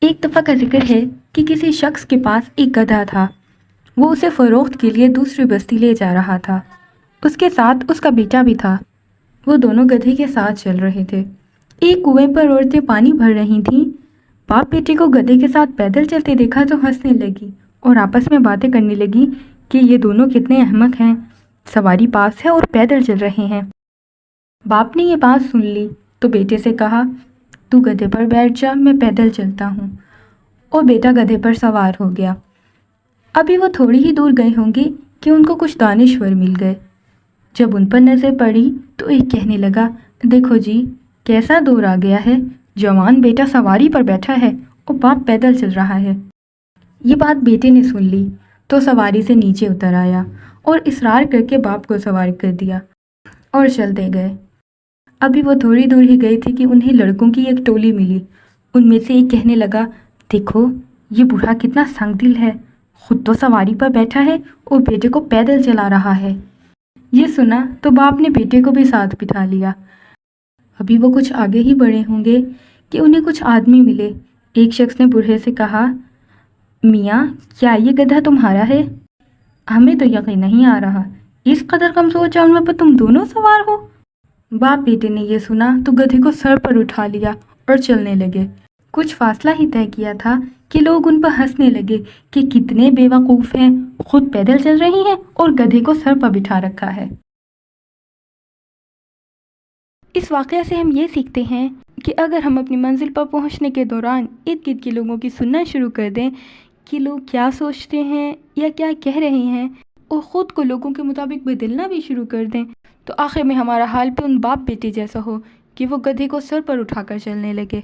ایک دفعہ کا ذکر ہے کہ کسی شخص کے پاس ایک گدھا تھا۔ وہ اسے فروخت کے لیے دوسری بستی لے جا رہا تھا۔ اس کے ساتھ اس کا بیٹا بھی تھا۔ وہ دونوں گدھے کے ساتھ چل رہے تھے۔ ایک کنویں پر عورتیں پانی بھر رہی تھیں۔ باپ بیٹے کو گدھے کے ساتھ پیدل چلتے دیکھا تو ہنسنے لگی اور آپس میں باتیں کرنے لگی کہ یہ دونوں کتنے احمق ہیں، سواری پاس ہے اور پیدل چل رہے ہیں۔ باپ نے یہ بات سن لی تو بیٹے سے کہا، تو گدھے پر بیٹھ جا، میں پیدل چلتا ہوں۔ اور بیٹا گدھے پر سوار ہو گیا۔ ابھی وہ تھوڑی ہی دور گئے ہوں گے کہ ان کو کچھ دانشور مل گئے۔ جب ان پر نظر پڑی تو ایک کہنے لگا، دیکھو جی کیسا دور آ گیا ہے، جوان بیٹا سواری پر بیٹھا ہے اور باپ پیدل چل رہا ہے۔ یہ بات بیٹے نے سن لی تو سواری سے نیچے اتر آیا اور اصرار کر کے باپ کو سوار کر دیا اور چلتے گئے۔ ابھی وہ تھوڑی دور ہی گئی تھی کہ انہیں لڑکوں کی ایک ٹولی ملی۔ ان میں سے ایک کہنے لگا، دیکھو یہ بوڑھا کتنا سنگ دل ہے، خود تو سواری پر بیٹھا ہے اور بیٹے کو پیدل چلا رہا ہے۔ یہ سنا تو باپ نے بیٹے کو بھی ساتھ بٹھا لیا۔ ابھی وہ کچھ آگے ہی بڑھے ہوں گے کہ انہیں کچھ آدمی ملے۔ ایک شخص نے بوڑھے سے کہا، میاں کیا یہ گدھا تمہارا ہے؟ ہمیں تو یقین نہیں آ رہا، اس قدر کمزور جانور پر تم دونوں سوار ہو۔ باپ بیٹے نے یہ سنا تو گدھے کو سر پر اٹھا لیا اور چلنے لگے۔ کچھ فاصلہ ہی طے کیا تھا کہ لوگ ان پر ہنسنے لگے کہ کتنے بے وقوف ہیں، خود پیدل چل رہی ہیں اور گدھے کو سر پر بٹھا رکھا ہے۔ اس واقعہ سے ہم یہ سیکھتے ہیں کہ اگر ہم اپنی منزل پر پہنچنے کے دوران ارد گرد کے لوگوں کی سننا شروع کر دیں کہ لوگ کیا سوچتے ہیں یا کیا کہہ رہے ہیں اور خود کو لوگوں کے مطابق بدلنا بھی شروع کر دیں تو آخر میں ہمارا حال بھی ان باپ بیٹے جیسا ہو کہ وہ گدھے کو سر پر اٹھا کر چلنے لگے۔